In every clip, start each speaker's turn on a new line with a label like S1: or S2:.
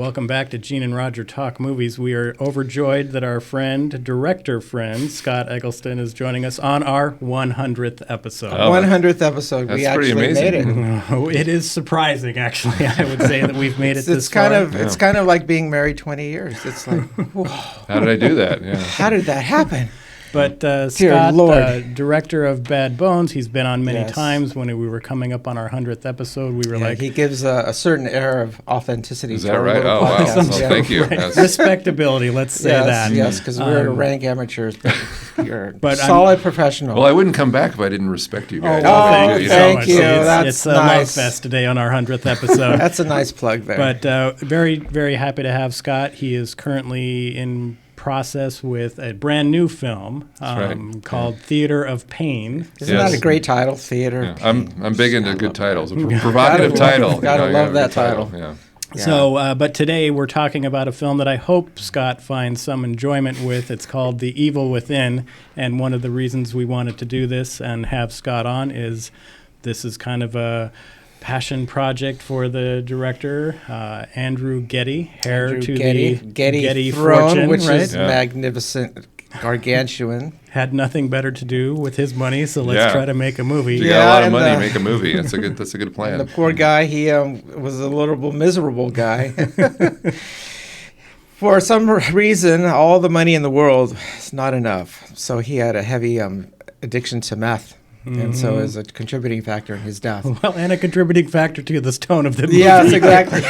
S1: Welcome back to Gene and Roger Talk Movies. We are overjoyed that our director friend, Scott Eggleston, is joining us on our 100th episode.
S2: 100th episode.
S3: That's
S2: we actually
S3: pretty amazing.
S2: made it.
S1: Oh, it is surprising, actually. I would say that we've made it this
S2: kind
S1: far.
S2: of It's kind of like being married 20 years. It's like, whoa.
S3: How did I do that? Yeah.
S2: How did that happen?
S1: But
S2: Dear
S1: Scott,
S2: Lord.
S1: Director of Bad Bones, he's been on many
S2: Yes.
S1: times. When we were coming up on our 100th episode, we were
S2: Yeah,
S1: like...
S2: he gives a certain air of authenticity.
S3: Is
S2: to
S3: that
S2: our
S3: right?
S2: little
S3: Oh, wow.
S2: podcast.
S3: Well,
S2: Yeah.
S3: thank you.
S1: Right.
S3: Yes.
S1: Respectability, let's say that.
S2: Yes, because we're rank amateurs, but you're a solid professional.
S3: Well, I wouldn't come back if I didn't respect you guys.
S2: Oh,
S1: thank you so
S2: thank
S1: much.
S2: you.
S1: It's,
S2: That's
S1: it's a
S2: nice.
S1: love fest today on our 100th episode.
S2: That's a nice plug there.
S1: But very, very happy to have Scott. He is currently in process with a brand new film
S3: right.
S1: called Theater of Pain.
S2: Isn't
S3: Yes.
S2: that a great title, Theater?
S3: Yeah. I'm big into good titles. A provocative
S2: Gotta love-
S3: title.
S2: gotta
S3: You
S2: love
S3: got a
S2: that
S3: good
S2: title.
S3: Yeah.
S2: Yeah.
S1: So, but today we're talking about a film that I hope Scott finds some enjoyment with. It's called The Evil Within, and one of the reasons we wanted to do this and have Scott on is this is kind of a passion project for the director, Andrew Getty, heir
S2: Andrew
S1: to
S2: Getty,
S1: the
S2: Getty throne,
S1: fortune,
S2: which
S1: right?
S2: is magnificent, gargantuan.
S1: Had nothing better to do with his money, so let's
S3: Yeah.
S1: try to make a movie.
S3: You
S2: Yeah,
S3: got a lot of
S2: and
S3: money,
S2: the-
S3: make a movie. That's a good plan.
S2: And the poor guy, he was a little miserable guy. For some reason, all the money in the world is not enough. So he had a heavy addiction to meth. And so is a contributing factor in his death.
S1: Well, and a contributing factor to the tone of the movie.
S2: Yes, exactly.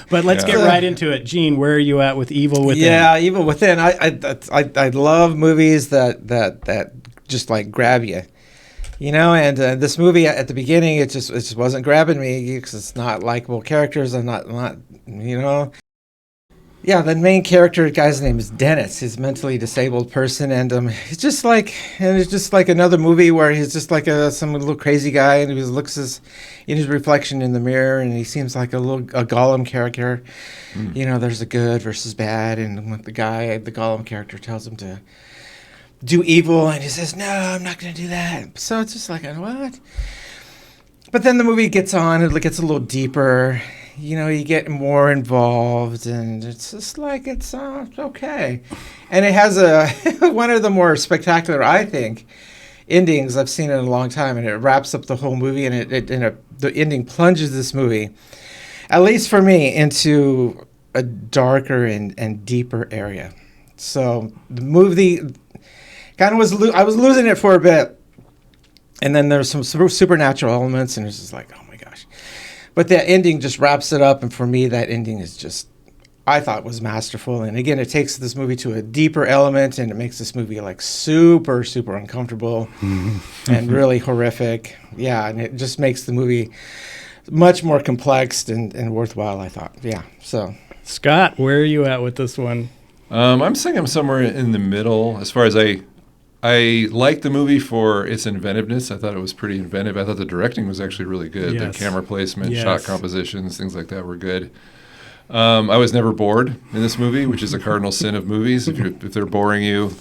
S1: But let's get right into it. Gene, where are you at with Evil Within?
S2: Yeah, Evil Within. I love movies that just like grab you, you know. And this movie at the beginning, it just wasn't grabbing me because it's not likable characters. I'm not you know. Yeah, the main character guy's name is Dennis. He's a mentally disabled person, and it's just like another movie where he's just like some little crazy guy, and he looks in his reflection in the mirror, and he seems like a Gollum character. You know, there's a good versus bad, and the Gollum character tells him to do evil, and he says, "No, I'm not going to do that." So it's just like, what? But then the movie gets on; it gets a little deeper. You know, you get more involved, and it's just like it's okay. And it has one of the more spectacular, I think, endings I've seen in a long time, and it wraps up the whole movie, and the ending plunges this movie, at least for me, into a darker and deeper area. So the movie kind of I was losing it for a bit, and then there's some supernatural elements, and it's just like, oh my gosh. But that ending just wraps it up, and for me, that ending is just, I thought was masterful. And again, it takes this movie to a deeper element, and it makes this movie like super, super uncomfortable and really horrific. Yeah, and it just makes the movie much more complex and worthwhile, I thought. Yeah, so.
S1: Scott, where are you at with this one?
S3: I'm saying I'm somewhere in the middle as far as I liked the movie for its inventiveness. I thought it was pretty inventive. I thought the directing was actually really good.
S1: Yes.
S3: The camera placement,
S1: Yes.
S3: shot compositions, things like that were good. I was never bored in this movie, which is a cardinal sin of movies. If they're boring you,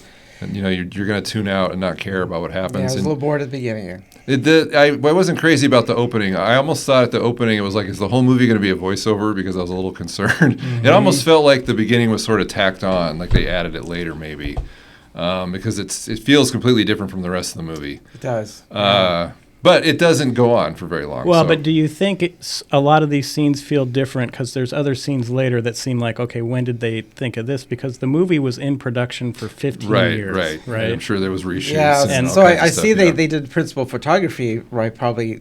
S3: and you know you're going to tune out and not care about what happens.
S2: Yeah, I was a
S3: And
S2: little bored at the beginning.
S3: I wasn't crazy about the opening. I almost thought at the opening it was like, is the whole movie going to be a voiceover? Because I was a little concerned. It almost felt like the beginning was sort of tacked on, like they added it later maybe. Because it feels completely different from the rest of the movie.
S2: It does.
S3: But it doesn't go on for very long.
S1: Well,
S3: so.
S1: but do you think a lot of these scenes feel different because there's other scenes later that seem like, okay, when did they think of this? Because the movie was in production for 15 years.
S3: Right. I'm sure there was reshoots.
S2: Yeah,
S3: and
S2: and so
S3: all kinds
S2: I
S3: of stuff,
S2: see
S3: yeah.
S2: they did principal photography probably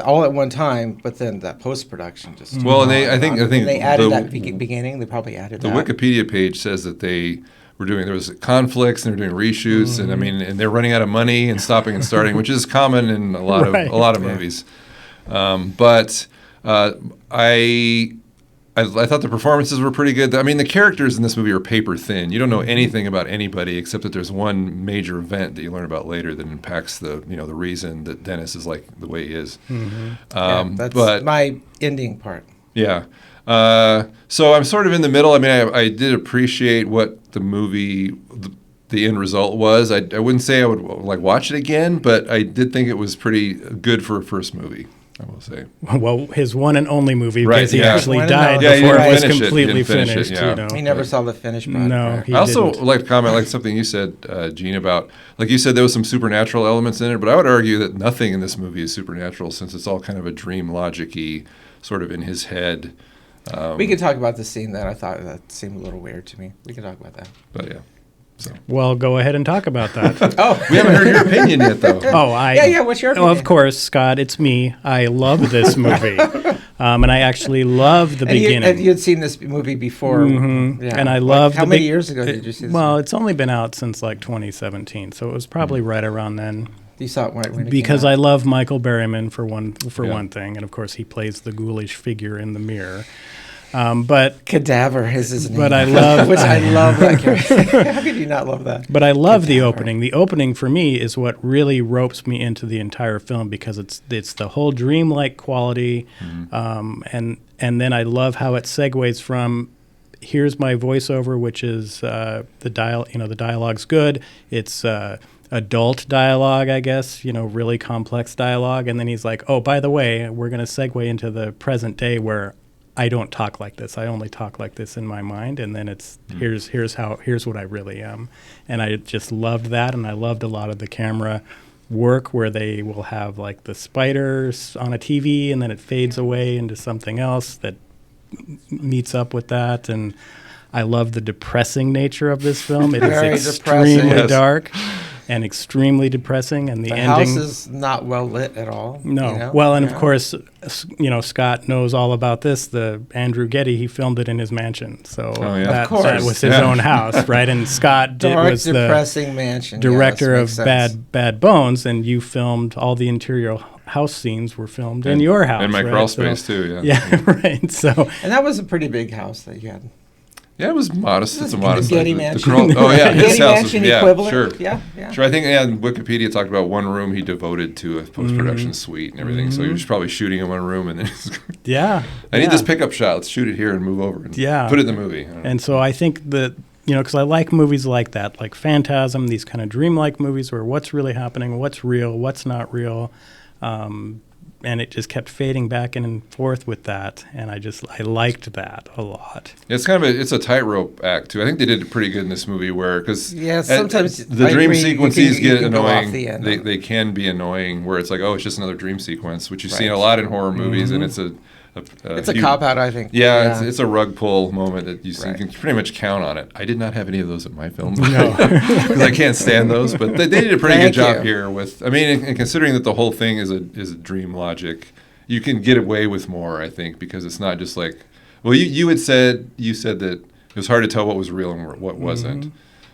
S2: all at one time, but then that post production just
S3: Well, and I think
S2: they added
S3: the,
S2: that beginning. They probably added
S3: the
S2: that.
S3: Wikipedia page says that there was conflicts and they're doing reshoots and they're running out of money and stopping and starting, which is common in a lot of movies. But I thought the performances were pretty good. I mean, the characters in this movie are paper thin. You don't know anything about anybody except that there's one major event that you learn about later that impacts the reason that Dennis is like the way he is.
S2: That's
S3: but
S2: my ending part.
S3: Yeah. So I'm sort of in the middle. I mean, I did appreciate what the movie, the end result was. I wouldn't say I would like watch it again, but I did think it was pretty good for a first movie. I will say.
S1: Well, his one and only movie,
S3: Right,
S1: because he
S3: yeah.
S1: actually
S2: One and
S1: died
S2: only.
S3: Yeah, he
S1: before
S3: didn't
S1: it was
S3: finish it. He
S1: completely
S3: didn't finish it,
S1: finished.
S3: yeah.
S1: You know,
S2: He never saw the finished product.
S1: No,
S2: right?
S1: he
S3: I also
S1: didn't.
S3: like to comment like something you said, Gene, about like you said there was some supernatural elements in it, but I would argue that nothing in this movie is supernatural since it's all kind of a dream logic-y sort of in his head.
S2: We could talk about the scene that I thought that seemed a little weird to me. We can talk about that.
S3: But yeah. So
S1: Well, go ahead and talk about that.
S2: Oh,
S3: we haven't heard your opinion yet though.
S2: yeah. What's your
S1: Oh,
S2: opinion?
S1: of course, Scott. It's me. I love this movie, and I actually love the beginning.
S2: You had seen this movie before.
S1: Mhm.
S2: Yeah.
S1: And I
S2: Like,
S1: love
S2: how
S1: the
S2: many
S1: big-
S2: years ago did you see this?
S1: Well, it's only been out since like 2017, so it was probably right around then.
S2: You saw it right when it
S1: Because
S2: came
S1: I
S2: out.
S1: love Michael Berryman for one
S3: Yeah.
S1: one thing, and of course he plays the ghoulish figure in the mirror. But
S2: Cadaver is his name.
S1: But I love-
S2: which I love that character. How could you not love that?
S1: But I love the opening. The opening for me is what really ropes me into the entire film because it's the whole dreamlike quality, and then I love how it segues from here's my voiceover, which is the dialogue's good. It's adult dialogue, I guess, really complex dialogue, and then he's like, oh, by the way, we're going to segue into the present day where I don't talk like this. I only talk like this in my mind, and then it's here's what I really am. And I just loved that, and I loved a lot of the camera work where they will have like the spiders on a TV, and then it fades away into something else that meets up with that. And I love the depressing nature of this film. It
S2: Very
S1: is
S2: depressing.
S1: extremely
S3: Yes.
S1: dark and extremely depressing, and the
S2: house
S1: ending.
S2: is not well lit at all.
S1: No.
S2: you know?
S1: Well, and of
S2: Yeah.
S1: course, Scott knows all about this. The Andrew Getty, he filmed it in his mansion, so
S3: Oh, yeah.
S1: that,
S2: Of course.
S1: that was his
S3: Yeah.
S1: own house, right? And Scott
S2: Dark,
S1: was the
S2: depressing mansion.
S1: director
S2: yes,
S1: of
S2: makes sense.
S1: Bad Bones, and you filmed all the interior house scenes were filmed in your house,
S3: In my
S1: right?
S3: crawl
S1: So-
S3: space too, yeah.
S1: Yeah, right. So
S2: And that was a pretty big house that you had.
S3: Yeah, it was modest. It's a
S2: The
S3: modest.
S2: Getty
S3: the
S2: Mansion.
S3: oh yeah, his
S2: Getty
S3: house
S2: Mansion
S3: was, yeah,
S2: equivalent.
S3: sure.
S2: Yeah.
S3: Sure, I think Wikipedia talked about one room he devoted to a post-production
S2: Mm-hmm.
S3: suite and everything. So he was probably shooting in one room and then
S1: yeah,
S3: I need
S1: yeah.
S3: this pickup shot. Let's shoot it here and move over and
S1: Yeah.
S3: put it in the movie. I don't know.
S1: And so I think that, because I like movies like that, like Phantasm, these kind of dreamlike movies where what's really happening, what's real, what's not real. And it just kept fading back and forth with that. And I liked that a lot.
S3: It's kind of it's a tightrope act too. I think they did pretty good in this movie where because
S2: Yeah, sometimes
S3: the
S2: I
S3: dream
S2: agree, you
S3: sequences
S2: can-
S3: get
S2: you can go off
S3: annoying.
S2: the end.
S3: They can be annoying where it's like, oh, it's just another dream sequence, which you see
S2: Right.
S3: a lot in horror movies, and it's
S2: It's a
S3: huge-
S2: cop out, I think.
S3: Yeah, It's a rug pull moment that you
S2: Right.
S3: can pretty much count on it. I did not have any of those in my film because I can't stand those. But they did a pretty
S2: Thank
S3: good job
S2: you.
S3: here with. I mean, and considering that the whole thing is a dream logic, you can get away with more. I think because it's not just like. Well, you said that it was hard to tell what was real and what wasn't.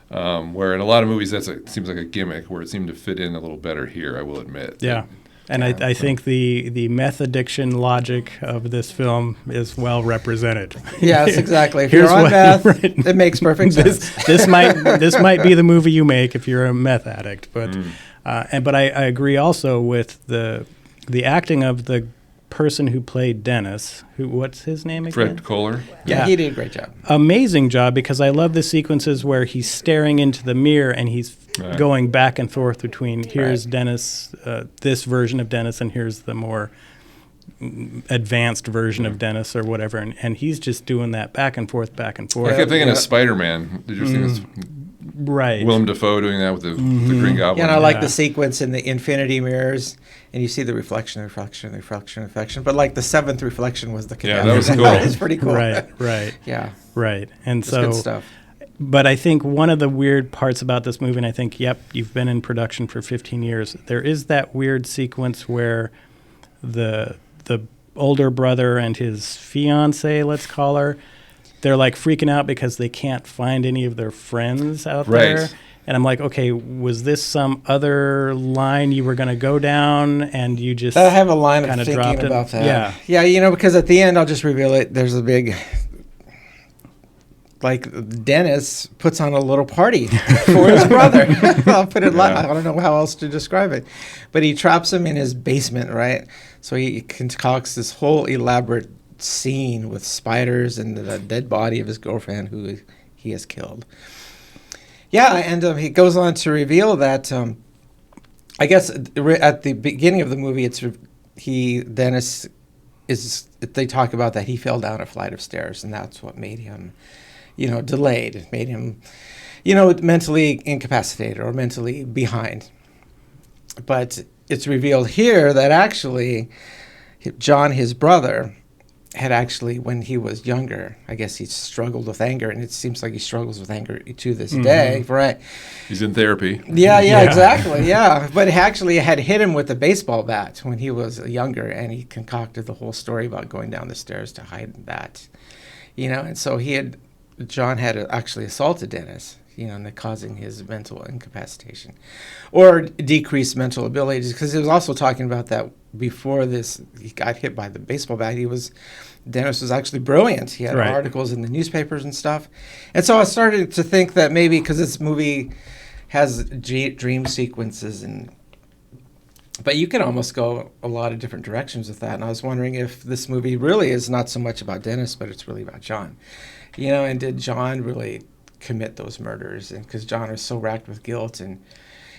S3: Where in a lot of movies it seems like a gimmick where it seemed to fit in a little better here. I will admit.
S1: Yeah. And I think the meth addiction logic of this film is well represented.
S2: Yes, exactly. If
S1: Here's
S2: you're on
S1: what-
S2: meth,
S1: right.
S2: it makes perfect sense.
S1: this might be the movie you make if you're a meth addict. But but I agree also with the acting of the person who played Dennis. What's his name again?
S3: Fred Kohler.
S2: Yeah,
S1: Yeah.
S2: he did a great job.
S1: Amazing job, because I love the sequences where he's staring into the mirror and he's
S3: Right.
S1: going back and forth between here's
S2: Right.
S1: Dennis, this version of Dennis, and here's the more advanced version of Dennis or whatever, and he's just doing that back and forth.
S3: I kept thinking
S2: Yeah.
S3: of Spider-Man. Did you see this?
S1: Right.
S3: Willem Dafoe doing that with the Green Goblin.
S2: Yeah, and I like
S1: Yeah.
S2: the sequence in the infinity mirrors, and you see the reflection. But like the seventh reflection was the
S3: Yeah,
S2: cadaver.
S3: that was cool.
S2: That was pretty cool.
S1: Right.
S2: Yeah,
S1: Right. And
S2: it's
S1: so
S2: good stuff.
S1: But I think one of the weird parts about this movie, and I think, yep, you've been in production for 15 years, there is that weird sequence where the older brother and his fiance, let's call her, they're like freaking out because they can't find any of their friends out
S3: Right.
S1: there. And I'm like, okay, was this some other line you were going to go down and you just
S2: I have a line of
S1: kinda
S2: thinking
S1: dropped it?
S2: about that.
S1: Yeah.
S2: Yeah, because at the end, I'll just reveal it. There's a big, like, Dennis puts on a little party for his brother. I'll put it I don't know how else to describe it. But he traps him in his basement, right? So he concocts this whole elaborate scene with spiders and the dead body of his girlfriend who he has killed. Yeah, and he goes on to reveal that, I guess at the beginning of the movie, it's Dennis they talk about that he fell down a flight of stairs, and that's what made him, delayed. It made him, mentally incapacitated or mentally behind. But it's revealed here that actually John, his brother, had actually, when he was younger, I guess he struggled with anger, and it seems like he struggles with anger to this day, right?
S3: He's in therapy.
S2: Yeah, exactly, yeah. But he actually had hit him with a baseball bat when he was younger, and he concocted the whole story about going down the stairs to hide that, and so John had actually assaulted Dennis, and causing his mental incapacitation or decreased mental abilities, because he was also talking about that before this, he got hit by the baseball bat. Dennis was actually brilliant. He had articles in the newspapers and stuff. And so I started to think that maybe because this movie has dream sequences, but you can almost go a lot of different directions with that. And I was wondering if this movie really is not so much about Dennis, but it's really about John. And did John really commit those murders? And because John is so racked with guilt, and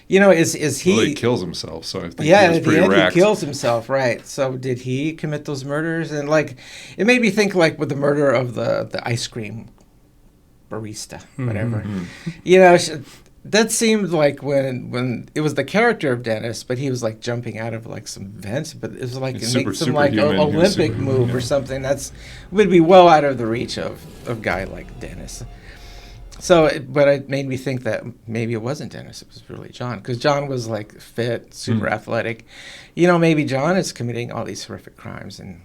S2: is he?
S3: Well, he kills himself, so I think
S2: yeah,
S3: he was
S2: at
S3: pretty
S2: the end
S3: racked.
S2: he kills himself, right? So did he commit those murders? And it made me think with the murder of the ice cream barista, whatever. That seemed like when it was the character of Dennis, but he was jumping out of some vent, but it was some Olympic move or something would be well out of the reach of a guy like Dennis. So, but it made me think that maybe it wasn't Dennis, it was really John, because John was fit, super athletic. Maybe John is committing all these horrific crimes, and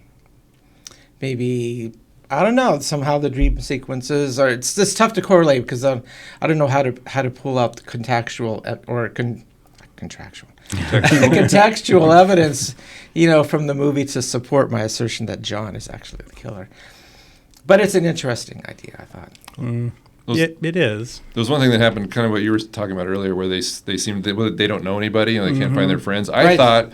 S2: maybe, I don't know, somehow the dream sequences it's just tough to correlate, because I don't know how to pull out the contextual contextual evidence, from the movie to support my assertion that John is actually the killer. But it's an interesting idea, I thought.
S1: It is.
S3: There was one thing that happened, kind of what you were talking about earlier, where they seem they don't know anybody and they can't find their friends. I thought,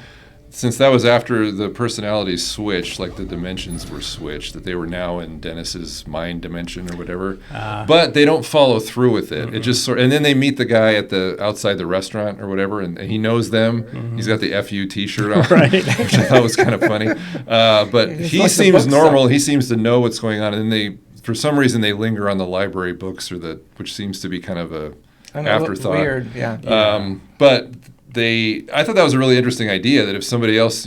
S3: since that was after the personalities switched, the dimensions were switched, that they were now in Dennis's mind dimension or whatever. But they don't follow through with it. It just and then they meet the guy outside the restaurant or whatever, and he knows them. He's got the FU T-shirt on, which I thought was kind of funny. But he seems normal. He seems to know what's going on, and then for some reason they linger on the library books, which seems to be kind of a afterthought.
S2: Weird, yeah.
S3: But I thought that was a really interesting idea, that if somebody else,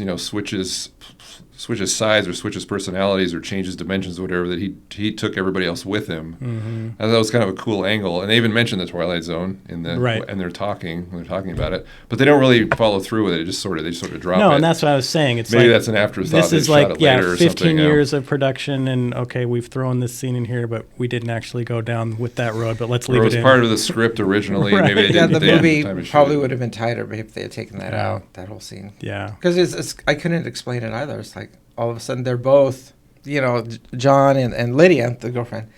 S3: switches sides or switches personalities or changes dimensions or whatever, that he took everybody else with him. I thought that was kind of a cool angle. And they even mentioned the Twilight Zone and they're talking about it, but they don't really follow through with it. They just sort of drop it.
S1: No, and that's what I was saying. It's
S3: maybe that's an afterthought.
S1: This is
S3: shot it later
S1: 15
S3: or
S1: years of production, and okay, we've thrown this scene in here, but we didn't actually go down with that road. But let's leave it in.
S3: It was part of the script originally. Maybe they didn't.
S2: The movie probably would have been tighter if they had taken that out, that whole scene.
S1: Yeah,
S2: because I couldn't explain it either. It's all of a sudden they're both, John and Lydia, the girlfriend.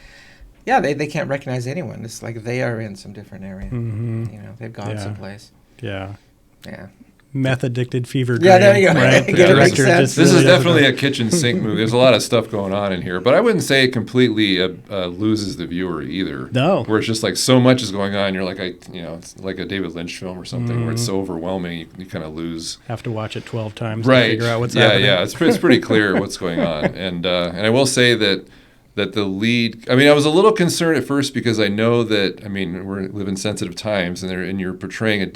S2: Yeah, they can't recognize anyone. It's they are in some different area. They've gone someplace.
S1: Yeah.
S2: Yeah.
S1: Meth addicted fever dream.
S2: Yeah, there you go.
S1: Right? The director just
S3: this
S1: really
S3: is definitely a
S1: doesn't
S3: kitchen sink movie. There's a lot of stuff going on in here, but I wouldn't say it completely loses the viewer either.
S1: No.
S3: Where it's just so much is going on. You're it's like a David Lynch film or something where it's so overwhelming you kind of lose.
S1: have to watch it 12 times
S3: to
S1: figure out what's happening.
S3: Yeah, it's pretty clear what's going on, and I will say that the lead. I was a little concerned at first because I know that we live in sensitive times, and you're portraying a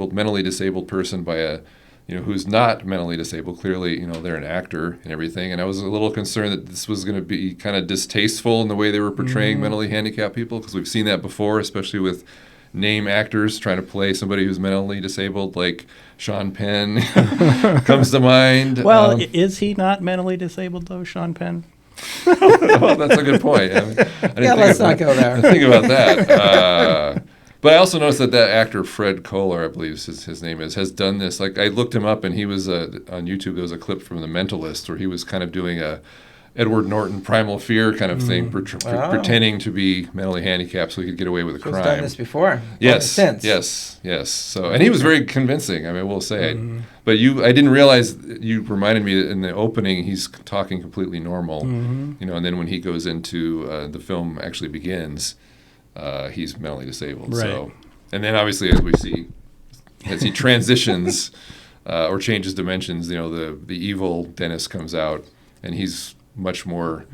S3: mentally disabled person by a who's not mentally disabled. Clearly, they're an actor and everything. And I was a little concerned that this was going to be kind of distasteful in the way they were portraying mentally handicapped people, because we've seen that before, especially with name actors trying to play somebody who's mentally disabled, like Sean Penn comes to mind.
S1: Well, is he not mentally disabled, though, Sean Penn?
S3: Well, that's a good point.
S2: Let's not go there.
S3: Think about that. But I also noticed that actor Fred Kohler, I believe his name is, has done this. I looked him up, and he was on YouTube. There was a clip from The Mentalist where he was kind of doing a Edward Norton Primal Fear kind of thing, pretending to be mentally handicapped so he could get away with a crime.
S2: He's done this before.
S3: Yes. So, and he was very convincing. I will say. But I didn't realize, you reminded me that in the opening he's talking completely normal. And then when he goes into the film actually begins. He's mentally disabled.
S1: Right.
S3: So, and then obviously as we see, as he transitions or changes dimensions. The evil Dennis comes out, and he's much more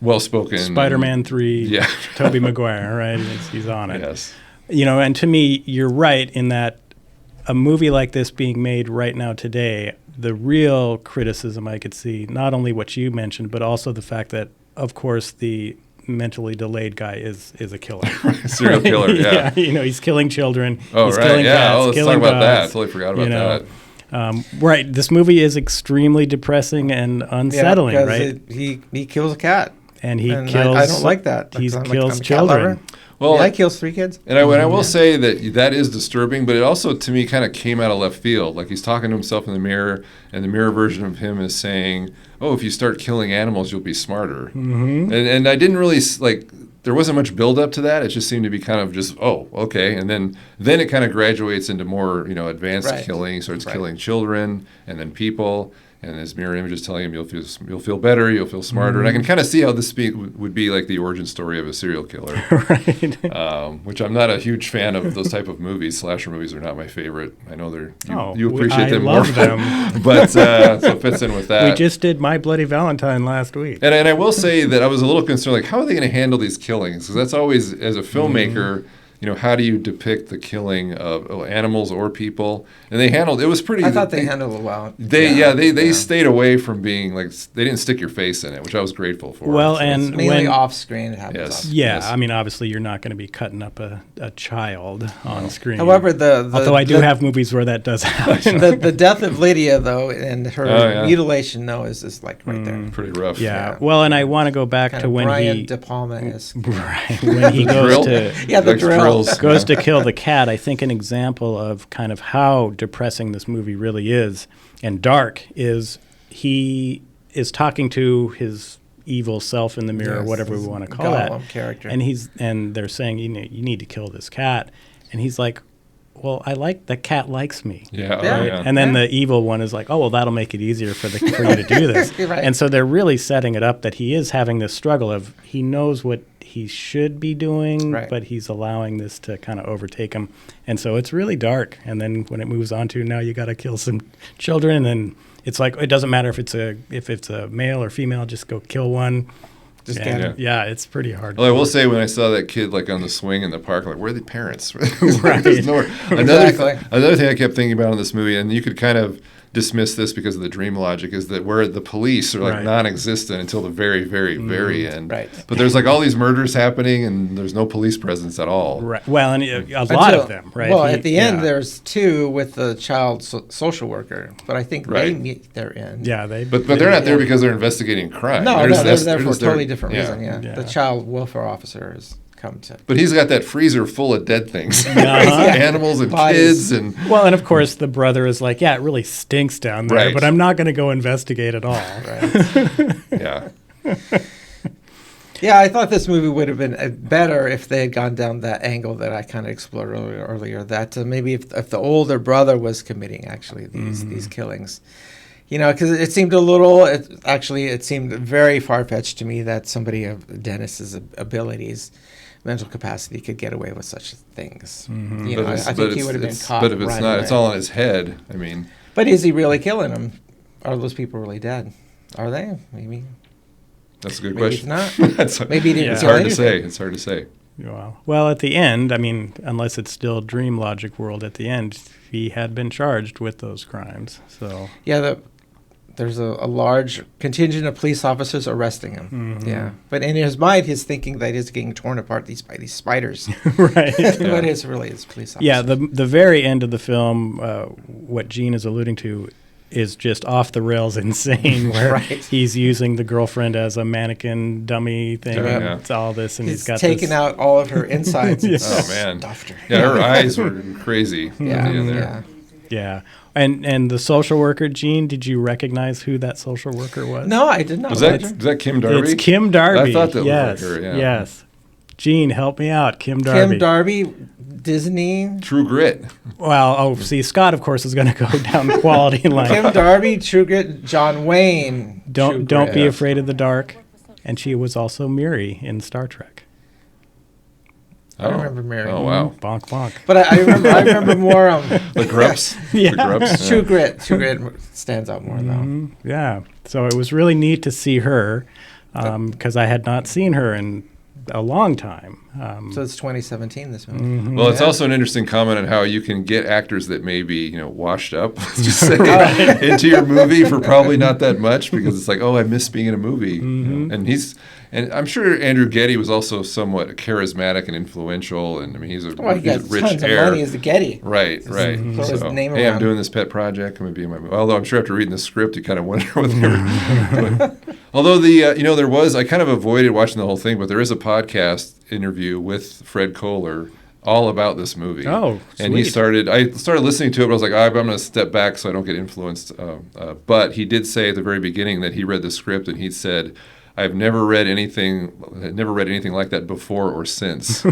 S3: well-spoken.
S1: Spider-Man 3,
S3: Yeah.
S1: Tobey Maguire, right? He's on it.
S3: Yes.
S1: And to me, you're right in that a movie like this being made right now today, the real criticism I could see, not only what you mentioned, but also the fact that, of course, the mentally delayed guy is a killer.
S3: Serial killer, yeah.
S1: He's killing children.
S3: Oh,
S1: he's
S3: right.
S1: killing
S3: Yeah,
S1: cats,
S3: let's
S1: killing
S3: talk about that.
S1: dogs,
S3: Totally forgot about that.
S1: Right. This movie is extremely depressing and unsettling, right?
S2: He kills a cat.
S1: And he kills.
S2: I don't like that.
S1: He
S2: I'm
S1: kills
S2: a cat
S1: children.
S2: lover.
S3: Well,
S2: he kills 3 kids.
S3: And I will say that is disturbing, but it also, to me, kind of came out of left field. Like, he's talking to himself in the mirror, and the mirror version of him is saying, "Oh, if you start killing animals, you'll be smarter."
S1: Mm-hmm.
S3: And I didn't really, there wasn't much build up to that. It just seemed to be kind of just, oh, okay. And then it kind of graduates into more, advanced killing, starts killing children and then people. And his mirror image is telling him you'll feel better, you'll feel smarter. And I can kind of see how this would be like the origin story of a serial killer.
S1: Right.
S3: Which I'm not a huge fan of those type of movies. Slasher movies are not my favorite. I know you appreciate them more.
S1: I love them.
S3: But so it fits in with that.
S1: We just did My Bloody Valentine last week.
S3: And I will say that I was a little concerned, like, how are they going to handle these killings? Because that's always, as a filmmaker, how do you depict the killing of animals or people? And they handled it was pretty.
S2: I thought they handled it well.
S3: They stayed away from being like, they didn't stick your face in it, which I was grateful for.
S1: Well,
S2: So
S1: and
S2: it's mainly off screen. It happens.
S3: Yes.
S1: Yeah, I mean, obviously, you're not going to be cutting up a child on screen.
S2: However,
S1: although I do have movies where that does happen.
S2: the death of Lydia, though, and her mutilation, though, is just like right there.
S3: Pretty rough.
S1: Yeah. Well, and I want to go back
S2: Kind
S1: to
S2: of
S1: when
S2: Brian
S1: he
S2: De Palma is.
S1: right when he goes to
S2: the drill.
S1: goes to kill the cat. I think an example of kind of how depressing this movie really is and dark is he is talking to his evil self in the mirror, whatever we want to call that
S2: character,
S1: and they're saying you need to kill this cat, and he's like, well, the cat likes me.
S3: Yeah.
S1: And then the evil one is like, oh, well, that'll make it easier for you to do this.
S2: Right.
S1: And so they're really setting it up that he is having this struggle of he knows what he should be doing, but he's allowing this to kind of overtake him. And so it's really dark. And then when it moves on to now you got to kill some children, and it's like it doesn't matter if it's a male or female, just go kill one. It's pretty hard.
S3: Well, I will say when I saw that kid like on the swing in the park, like, where are the parents?
S1: Right.
S3: There's nowhere. Another thing I kept thinking about in this movie, and you could kind of dismiss this because of the dream logic, is that where the police are like non-existent until the very, very, very end.
S2: Right.
S3: But there's like all these murders happening, and there's no police presence at all.
S1: Right. Well, and a lot of them. Right.
S2: Well, at the end, there's 2 with the child social worker, but I think they meet their end.
S1: Yeah,
S3: But they're not there because they're investigating crime.
S2: No, they're there for a totally different reason. Yeah. The child welfare officer has come to.
S3: But he's got that freezer full of dead things, animals and
S2: Bodies.
S3: kids, and
S1: and of course the brother is like, yeah, it really stinks down there, but I'm not going to go investigate at all.
S3: Yeah.
S2: Yeah, I thought this movie would have been better if they had gone down that angle that I kind of explored earlier. That maybe if the older brother was committing actually these killings. Because it seemed it seemed very far-fetched to me that somebody of Dennis's abilities, mental capacity, could get away with such things. I think he would have been caught.
S3: But if it's not, it's all in his head. I mean.
S2: But is he really killing them? Are those people really dead? Are they? Maybe.
S3: That's a good
S2: Maybe
S3: question.
S2: It's not. Maybe he didn't
S3: It's
S2: kill
S3: hard to
S2: anything.
S3: say. It's hard to say.
S1: Well, at the end, I mean, unless it's still Dream Logic World, at the end, he had been charged with those crimes. So
S2: there's a large contingent of police officers arresting him. Yeah, but in his mind, he's thinking that he's getting torn apart by these spiders.
S1: Right.
S2: But it's really his police officers.
S1: Yeah, the very end of the film, what Gene is alluding to, is just off the rails insane, where he's using the girlfriend as a mannequin dummy thing. It's all this, and he's got
S2: taken out all of her insides.
S3: Oh man,
S2: stuffed her.
S3: Yeah, her eyes were crazy.
S1: Yeah. And the social worker, Gene, did you recognize who that social worker was?
S2: No, I did not.
S3: Is that Kim Darby?
S1: It's Kim Darby.
S3: I thought that
S1: was
S3: her. Yeah.
S1: Yes. Gene, help me out. Kim Darby.
S2: Kim Darby, Disney.
S3: True Grit.
S1: Well, see, Scott, of course, is going to go down the quality line.
S2: Kim Darby, True Grit, John Wayne.
S1: Don't be afraid of the dark. And she was also Miri in Star Trek.
S2: I remember Mary.
S3: Oh, wow.
S1: Bonk, bonk.
S2: But I remember more.
S3: The Grups?
S1: Yeah.
S3: The Grups?
S2: True Grit. True Grit stands out more, though.
S1: Yeah. So it was really neat to see her because I had not seen her in a long time.
S2: So it's 2017, this movie.
S3: Well, it's also an interesting comment on how you can get actors that may be, washed up, let's just say, into your movie for probably not that much because it's like, oh, I miss being in a movie. And I'm sure Andrew Getty was also somewhat charismatic and influential, and I mean, he's a
S2: He got
S3: rich
S2: tons
S3: heir.
S2: of money as the Getty.
S3: Right.
S2: throw his
S3: So,
S2: name
S3: hey, I'm
S2: around.
S3: doing this pet project. I'm going to be in my movie. Although I'm sure after reading the script, you kind of wonder what they were doing. Although there was, I kind of avoided watching the whole thing, but there is a podcast interview with Fred Kohler all about this movie.
S1: Oh,
S3: and
S1: sweet.
S3: I started listening to it, but I was like, I'm going to step back so I don't get influenced. But he did say at the very beginning that he read the script and he said, I've never read anything like that before or since.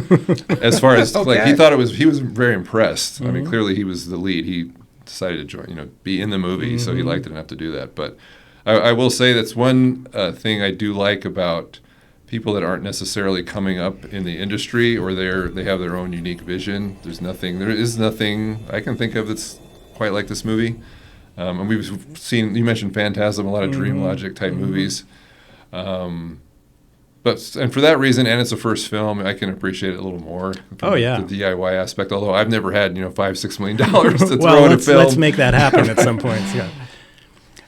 S3: As far as
S2: Okay.
S3: he thought he was very impressed. I mean, clearly he was the lead. He decided to join, be in the movie, so he liked it enough to do that. But I will say that's one thing I do like about people that aren't necessarily coming up in the industry or they have their own unique vision. There is nothing I can think of that's quite like this movie. And we've seen, you mentioned Phantasm, a lot of Dream Logic type movies. But for that reason, and it's a first film, I can appreciate it a little more.
S1: Oh, yeah.
S3: The DIY aspect. Although I've never had $5-6 million to
S1: Well,
S3: throw at a film.
S1: let's make that happen at some point. Yeah.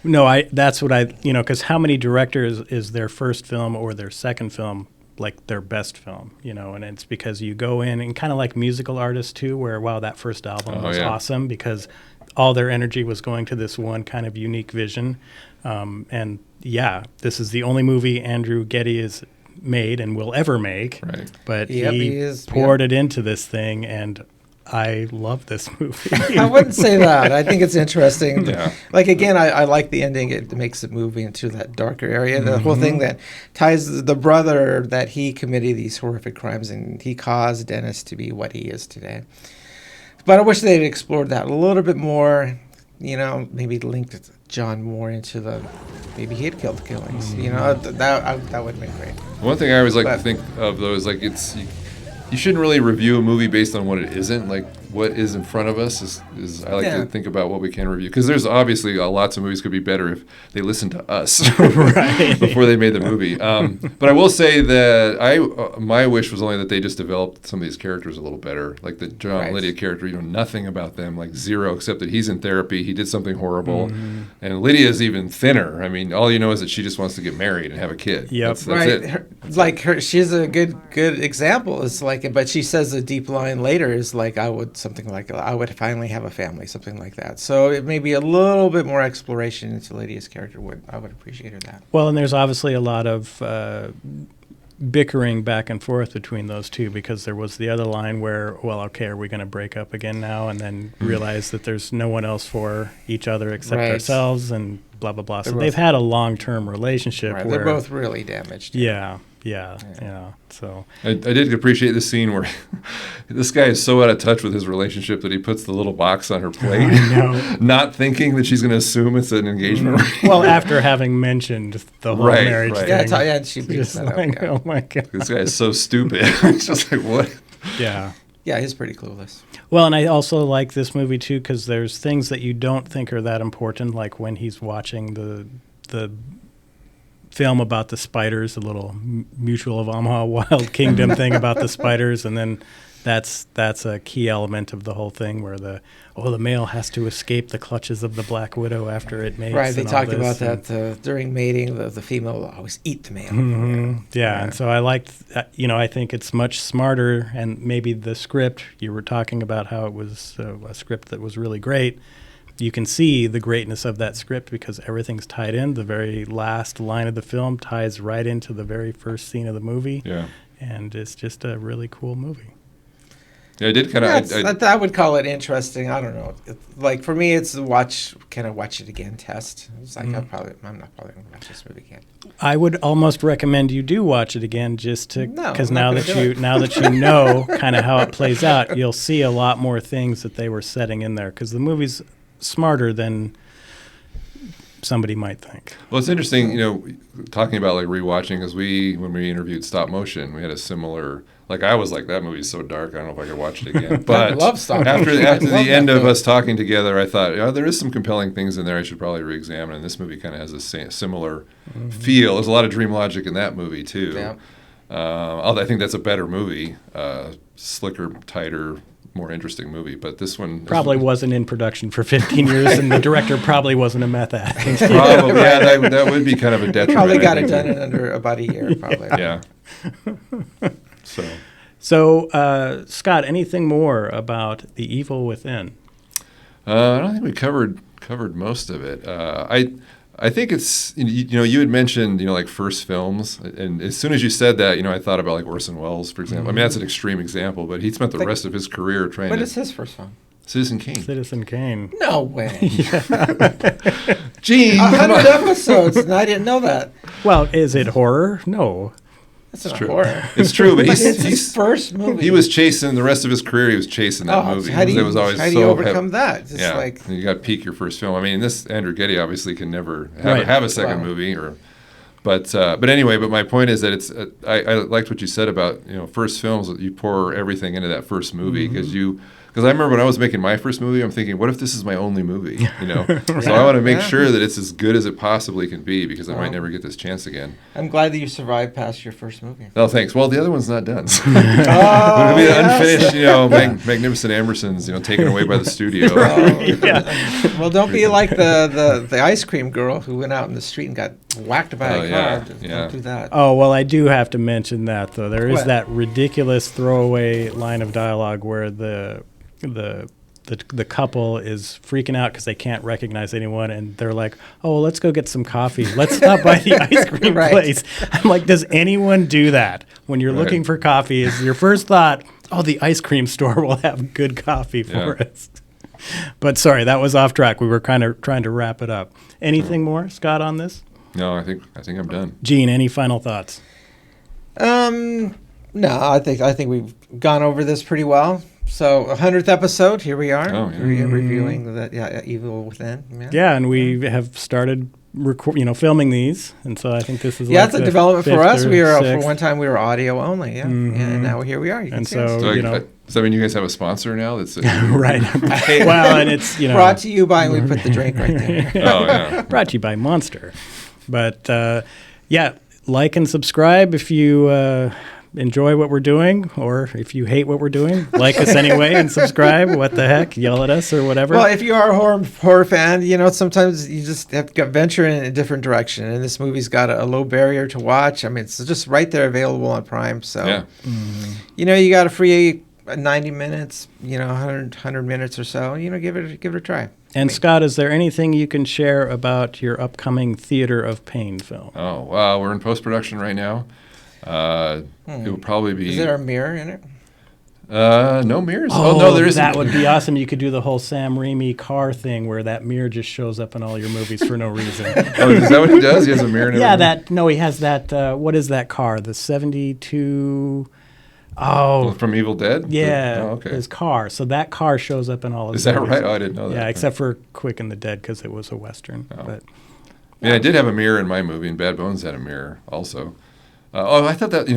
S1: No, that's what because how many directors is their first film or their second film like their best film, and it's because you go in and kind of like musical artists too, where, wow, that first album was awesome because all their energy was going to this one kind of unique vision. And yeah, this is the only movie Andrew Getty is made and will ever make,
S3: Right.
S1: but
S2: Yep,
S1: he
S2: he is,
S1: poured it into this thing, and I love this movie.
S2: I wouldn't say that. I think it's interesting.
S3: Yeah.
S2: Like, again, I like the ending. It makes the movie into that darker area. The whole thing that ties the brother that he committed these horrific crimes and he caused Dennis to be what he is today. But I wish they'd explored that a little bit more, maybe linked John more into maybe he had killed the killings. That would have been great.
S3: One thing I always like to think of, though, is like you shouldn't really review a movie based on what it isn't. Like, what is in front of us is I like to think about what we can review. Because there's obviously lots of movies could be better if they listened to us before they made the movie. But I will say that my wish was only that they just developed some of these characters a little better. Like the John and Lydia character, nothing about them, like zero, except that he's in therapy. He did something horrible. And Lydia's even thinner. I mean, all you know is that she just wants to get married and have a kid.
S1: Yep.
S3: That's it.
S2: She's a good example. It's like, but she says a deep line later is like, I would finally have a family, something like that. So it may be a little bit more exploration into Lydia's character. I would appreciate her that.
S1: Well, and there's obviously a lot of bickering back and forth between those two, because there was the other line where, well, okay, are we going to break up again now? And then realize that there's no one else for each other except ourselves, and blah, blah, blah. So they've had a long-term relationship.
S2: Right,
S1: where
S2: they're both really damaged.
S1: Yeah. So
S3: I did appreciate the scene where this guy is so out of touch with his relationship that he puts the little box on her plate, not thinking that she's going to assume it's an engagement ring.
S1: Well, after having mentioned the whole marriage thing.
S2: Yeah, she brings that up. Yeah.
S1: Oh my God.
S3: This guy is so stupid. It's just like, what?
S1: Yeah.
S2: Yeah, he's pretty clueless.
S1: Well, and I also like this movie too because there's things that you don't think are that important, like when he's watching the film about the spiders, a little Mutual of Omaha Wild Kingdom thing about the spiders, and then that's a key element of the whole thing where the male has to escape the clutches of the Black Widow after it mates.
S2: Right, they talked about
S1: and
S2: that during mating. The female will always eat the male.
S1: Yeah, and so I liked, I think it's much smarter, and maybe the script, you were talking about how it was a script that was really great. You can see the greatness of that script because everything's tied in. The very last line of the film ties right into the very first scene of the movie.
S3: Yeah.
S1: And it's just a really cool movie.
S3: Yeah, I did kind of.
S2: I would call it interesting. I don't know. Like for me, it's a watch it again test. It's like I'm not probably going to watch this movie again.
S1: I would almost recommend you do watch it again just to because now that you know kind of how it plays out, you'll see a lot more things that they were setting in there because the movie's smarter than somebody might think.
S3: Well, it's interesting, talking about like rewatching, because when we interviewed Stop Motion, we had a similar. Like I was like, that movie's so dark, I don't know if I could watch it again. But
S2: I love Stop
S3: after
S2: Motion.
S3: after
S2: I
S3: the
S2: love
S3: end
S2: that
S3: of
S2: film.
S3: us talking together, I thought, there is some compelling things in there I should probably re-examine. And this movie kind of has a similar feel. There's a lot of dream logic in that movie too.
S2: Yeah.
S3: I think that's a better movie, slicker, tighter, more interesting movie. But this one
S1: Probably wasn't in production for 15 years, and the director probably wasn't a meth addict.
S3: Probably, yeah, that would be kind of a detriment.
S2: Probably got
S3: I
S2: it
S3: think.
S2: done in under about a year, probably.
S3: Yeah.
S1: So, Scott, anything more about The Evil Within?
S3: I don't think we covered most of it. I think it's you had mentioned like first films, and as soon as you said that, I thought about like Orson Welles, for example. I mean, that's an extreme example, but he spent the rest of his career trying
S2: What
S3: to.
S2: is his first film?
S3: Citizen Kane.
S1: Citizen Kane.
S2: No way.
S3: Gene,
S2: 100 episodes, and I didn't know that.
S1: Well, is it horror? No.
S2: That's not
S3: true.
S2: horror.
S3: It's true, but
S2: It's his
S3: he's
S2: first movie.
S3: he was chasing the rest of his career. He was chasing that movie.
S2: How do you,
S3: It was always
S2: how do
S3: so
S2: you overcome that? Just
S3: Yeah,
S2: like
S3: and you got to peak your first film. I mean, this Andrew Getty obviously can never
S1: Right.
S3: have a second
S2: Wow.
S3: movie, but anyway. But my point is that it's I liked what you said about first films. You pour everything into that first movie because I remember when I was making my first movie, I'm thinking, what if this is my only movie? So I want to make sure that it's as good as it possibly can be, because I might never get this chance again.
S2: I'm glad that you survived past your first movie.
S3: Oh, thanks. Well, the other one's not done. So.
S2: Oh,
S3: It'll be
S2: yes.
S3: unfinished, Magnificent Ambersons, taken away by the studio.
S2: Well, don't be like the ice cream girl who went out in the street and got whacked by a car. Don't do that.
S1: Oh, well, I do have to mention that, though. There is
S2: What?
S1: that ridiculous throwaway line of dialogue where the couple is freaking out because they can't recognize anyone, and they're like, "Oh, well, let's go get some coffee. Let's stop by the ice cream
S2: Right.
S1: place." I'm like, does anyone do that when you're
S3: Right.
S1: looking for coffee? Is your first thought, "Oh, the ice cream store will have good coffee for us"? But sorry, that was off track. We were kind of trying to wrap it up. Anything more, Scott, on this?
S3: No, I think I'm done.
S1: Gene, any final thoughts?
S2: No, I think we've gone over this pretty well. So 100th episode, here we are.
S3: Oh, yeah.
S2: Reviewing the Evil Within.
S1: Yeah, and we have started filming these, and so I think this is
S2: Yeah,
S1: like
S2: it's a
S1: the
S2: development for
S1: fifth
S2: us.
S1: or
S2: We were for
S1: sixth.
S2: one time we were audio only, yeah, and now here we are. You can
S1: And
S2: see us.
S1: so
S3: So
S1: you
S3: does that mean you guys have a sponsor now? That's
S1: right. Well, and it's
S2: Brought to you by, we put the drink right there.
S3: Oh yeah.
S1: brought to you by Monster. But yeah, like and subscribe if you enjoy what we're doing, or if you hate what we're doing, like us anyway and subscribe. What the heck? Yell at us or whatever.
S2: Well, if you are a horror fan, sometimes you just have to venture in a different direction. And this movie's got a low barrier to watch. I mean, it's just right there available on Prime. So,
S3: Yeah.
S2: you got a free 90 minutes, 100 minutes or so. Give it a try.
S1: And Scott, is there anything you can share about your upcoming Theater of Pain film?
S3: Oh, wow. We're in post-production right now. It will probably be.
S2: Is there a mirror in it?
S3: No mirrors. Oh, no, there isn't.
S1: That would be awesome. You could do the whole Sam Raimi car thing where that mirror just shows up in all your movies for no reason.
S3: Oh, is that what he does? He has a mirror in every
S1: he has that, what is that car? The 72, oh,
S3: from Evil Dead?
S1: yeah,
S3: Oh, okay.
S1: his car. So that car shows up in all of his
S3: Is that
S1: movies.
S3: right? Oh, I didn't know that.
S1: Yeah, except for Quick and the Dead because it was a Western.
S3: Oh.
S1: But
S3: Yeah, I did have a mirror in my movie, and Bad Bones had a mirror also. I thought that,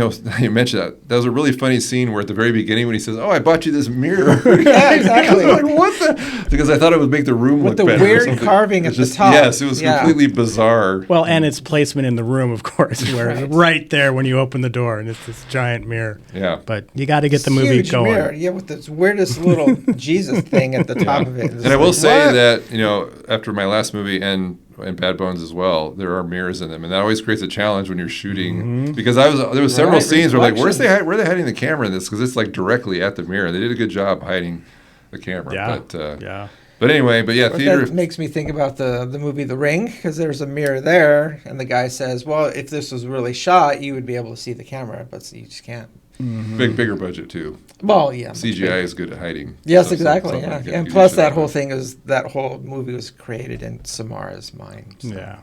S3: you mentioned that. That was a really funny scene where at the very beginning when he says, "Oh, I bought you this mirror."
S2: Yeah, exactly.
S3: I was like, what the? Because I thought it would make the room
S2: With
S3: look
S2: the
S3: better. or
S2: weird
S3: something.
S2: carving
S3: It's
S2: at the top.
S3: Yes, it was
S2: Yeah.
S3: completely bizarre.
S1: well, and its placement in the room, of course, where
S2: Right.
S1: right there when you open the door, and it's this giant mirror.
S3: Yeah.
S1: But you got to get the movie
S2: Huge
S1: going.
S2: mirror. Yeah, with this weirdest little Jesus thing at the top of it. It's
S3: And I will
S2: like,
S3: say
S2: what?
S3: that, after my last movie and Bad Bones as well, there are mirrors in them, and that always creates a challenge when you're shooting. Because there was several
S2: Right,
S3: scenes where like, where
S2: reflections.
S3: are they hiding the camera in this? Because it's like directly at the mirror. They did a good job hiding the camera.
S1: Yeah.
S3: But,
S1: Yeah.
S3: But anyway,
S2: But
S3: theater.
S2: that makes me think about the movie The Ring, because there's a mirror there, and the guy says, well, if this was really shot, you would be able to see the camera, but you just can't.
S3: Bigger budget too.
S2: Well, yeah.
S3: CGI is good at hiding.
S2: Yes,
S3: stuff,
S2: exactly.
S3: something
S2: Yeah,
S3: like that.
S2: and
S3: You
S2: plus
S3: should
S2: that
S3: have
S2: whole
S3: it.
S2: thing that whole movie was created in Samara's mind. So,
S1: Yeah.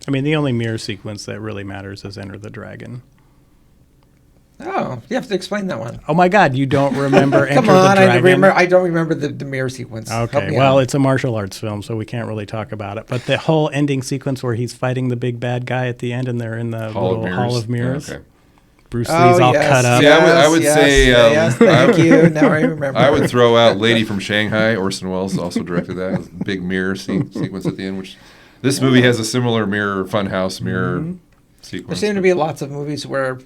S1: I mean, the only mirror sequence that really matters is Enter the Dragon.
S2: Oh, you have to explain that one.
S1: Oh my God, you don't remember Enter
S2: Come
S1: the
S2: on,
S1: Dragon?
S2: I don't remember the mirror sequence. Help
S1: Okay,
S2: me
S1: well,
S2: out.
S1: it's a martial arts film, so we can't really talk about it. But the whole ending sequence where he's fighting the big bad guy at the end and they're in the little Hall of Mirrors.
S3: Yeah, okay.
S1: Bruce Lee's all
S2: yes,
S1: cut up.
S3: Yeah, I would say,
S2: yes, thank you. Now I remember.
S3: I would throw out Lady from Shanghai. Orson Welles also directed that. Big mirror sequence at the end, which this movie has a similar mirror, funhouse mirror
S2: There
S3: sequence.
S2: seem to be lots of movies where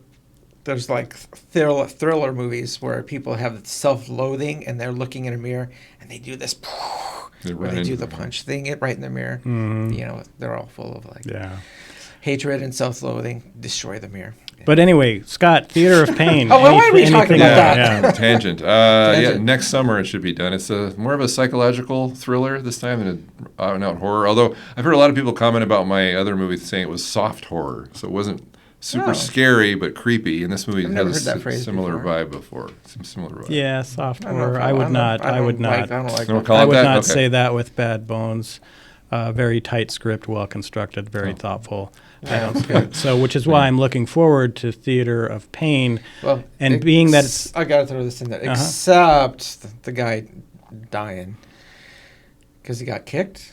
S2: there's like thriller movies where people have self-loathing and they're looking in a mirror and they do this, where they do the punch thing right in the mirror. You know, they're all full of like hatred and self-loathing. Destroy the mirror.
S1: But anyway, Scott, Theater of Pain.
S2: Oh, well, why are we talking about that?
S1: Yeah.
S3: Tangent. Yeah, next summer it should be done. It's more of a psychological thriller this time than an out-and-out horror. Although I've heard a lot of people comment about my other movie saying it was soft horror, so it wasn't super scary but creepy. And this movie has a similar vibe before. Some similar vibe.
S1: Yeah, soft
S2: I don't know
S1: horror.
S2: if
S1: I would not.
S2: I don't like
S3: You don't
S2: that.
S3: call
S1: I
S3: it
S1: would
S3: that?
S1: not
S3: Okay.
S1: say that with Bad Bones. Very tight script, well constructed, very thoughtful. So, which is why I'm looking forward to Theater of Pain.
S2: Well,
S1: and being that it's
S2: I gotta throw this in there. Except the guy dying because he got kicked.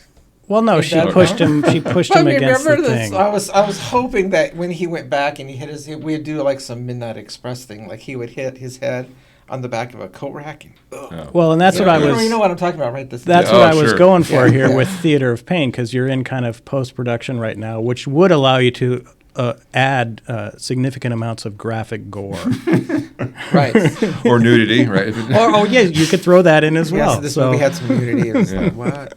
S1: well, no,
S2: Is
S1: she
S2: that
S1: pushed
S2: wrong?
S1: him. She pushed him against the
S2: remember this?
S1: thing.
S2: I was hoping that when he went back and he hit his, we'd do like some Midnight Express thing, like he would hit his head on the back of a coat rack. And,
S1: Well, and that's what I was.
S2: You know what I'm talking about, right?
S1: That's
S3: Yeah,
S1: what I was
S3: sure.
S1: going for here
S2: Yeah.
S1: with Theater of Pain, because you're in kind of post production right now, which would allow you to add significant amounts of graphic gore.
S2: right.
S3: Or nudity, right?
S1: Oh, yeah, you could throw that in as
S2: Yeah,
S1: well.
S2: so this movie had some nudity. It was like, what?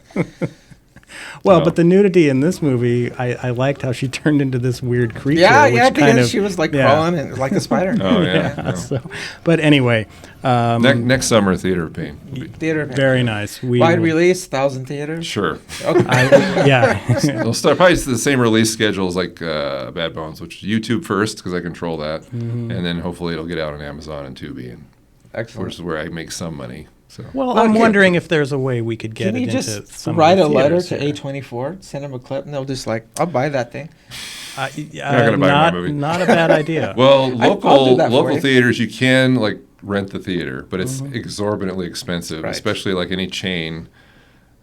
S1: Well, but the nudity in this movie, I liked how she turned into this weird creature.
S2: Yeah,
S1: which kind of,
S2: she was like crawling and like a spider.
S3: Oh, yeah.
S1: So, but anyway,
S3: Next summer, Theater of Pain.
S2: Theater.
S1: very nice.
S2: Wide release, 1,000 theaters.
S3: Sure.
S2: Okay.
S1: Yeah.
S3: It'll start probably the same release schedule as like Bad Bones, which is YouTube first because I control that, and then hopefully it'll get out on Amazon and Tubi, and
S2: Excellent.
S3: which is where I make some money. So
S1: Well, I'm wondering if there's a way we could get
S2: Can
S1: it
S2: you
S1: into
S2: just
S1: some
S2: write
S1: of
S2: a
S1: the
S2: letter
S1: theaters
S2: to
S1: here.
S2: A24, send them a clip, and they'll just like, I'll buy that thing.
S3: not gonna buy my movie.
S1: Not a bad idea.
S3: well,
S2: I'll do
S3: local
S2: that for
S3: local
S2: you.
S3: theaters you can like rent the theater, but it's exorbitantly expensive,
S2: Right.
S3: especially like any chain.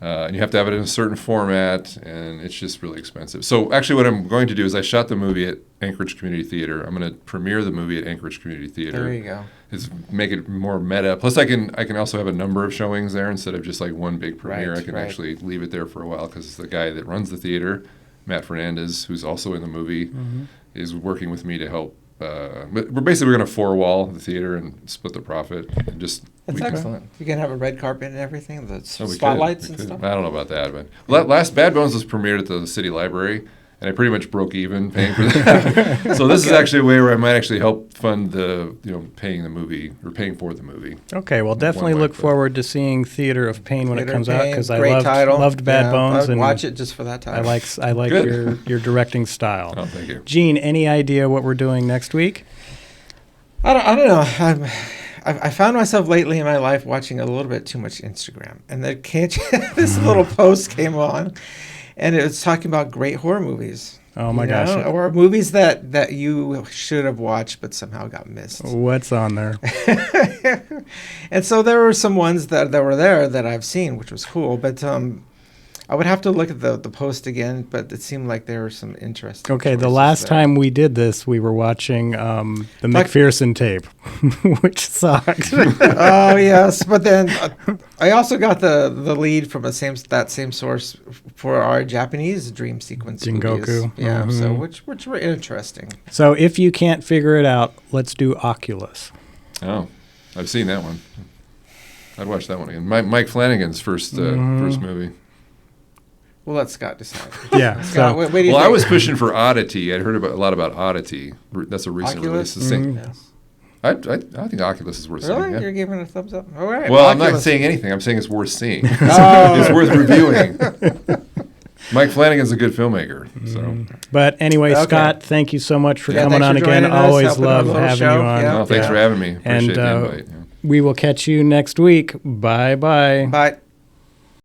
S3: And you have to have it in a certain format, and it's just really expensive. So actually what I'm going to do is I shot the movie at Anchorage Community Theater. I'm going to premiere the movie at Anchorage Community Theater.
S2: There you go.
S3: Is make it more meta. Plus I can also have a number of showings there instead of just like one big premiere.
S2: Right,
S3: I can
S2: right.
S3: actually leave it there for a while because the guy that runs the theater, Matt Fernandez, who's also in the movie, is working with me to help. But we're basically going to four-wall the theater and split the profit and just.
S2: That's excellent. You can have a red carpet and everything, the
S3: Oh, we could,
S2: spotlights
S3: we
S2: and
S3: could.
S2: stuff.
S3: I don't know about that, but last Bad Bones was premiered at the City Library, and I pretty much broke even paying for that. So this is actually a way where I might actually help fund the paying the movie or paying for the movie.
S1: Okay, well, definitely
S3: way,
S1: look
S3: but-
S1: forward to seeing Theater of Pain when it
S2: Theater
S1: comes
S2: of
S1: out,
S2: Pain,
S1: because I
S2: great title.
S1: loved Bad
S2: Yeah,
S1: Bones,
S2: I'd
S1: and
S2: watch it just for that title.
S1: I like
S3: Good.
S1: your directing style.
S3: Oh, thank you.
S1: Gene, any idea what we're doing next week?
S2: I don't know. I found myself lately in my life watching a little bit too much Instagram, and then this little post came on, and it was talking about great horror movies.
S1: Oh my gosh.
S2: Or movies that you should have watched but somehow got missed.
S1: What's on there?
S2: And so there were some ones that were there that I've seen, which was cool. But I would have to look at the post again, but it seemed like there were some interesting
S1: Okay, the
S2: choices
S1: last
S2: there.
S1: time we did this, we were watching the McPherson tape, which sucked.
S2: Oh yes, but then I also got the lead from that same source for our Japanese dream sequence
S1: Jingoku.
S2: movies. Yeah, so
S1: Mhm.
S2: which were interesting.
S1: So if you can't figure it out, let's do Oculus.
S3: Oh, I've seen that one. I'd watch that one again. Mike Flanagan's first movie.
S2: Well, let Scott decide.
S1: Yeah.
S2: Scott,
S1: So
S2: what do you
S3: Well, I
S2: think?
S3: was pushing for Oddity. I'd heard a lot about Oddity. That's a recent
S2: Oculus?
S3: release. The same-
S2: Yes.
S3: I think Oculus is worth seeing.
S2: Really?
S3: Yeah.
S2: You're giving it a thumbs up? All right.
S3: Well, I'm not
S2: Oculus.
S3: saying anything. I'm saying it's worth seeing.
S2: Oh.
S3: It's worth reviewing. Mike Flanagan's a good filmmaker. So,
S1: but anyway,
S2: Okay.
S1: Scott, thank you so much for
S2: Yeah,
S1: coming
S2: thanks
S1: on
S2: for
S1: again.
S2: joining us,
S1: Always
S2: helping our
S1: love
S2: little
S1: having
S2: show.
S1: you on.
S2: Yeah.
S3: no, thanks for having me. Appreciate
S1: And
S3: the invite. Yeah.
S1: we will catch you next week. Bye bye.
S2: Bye.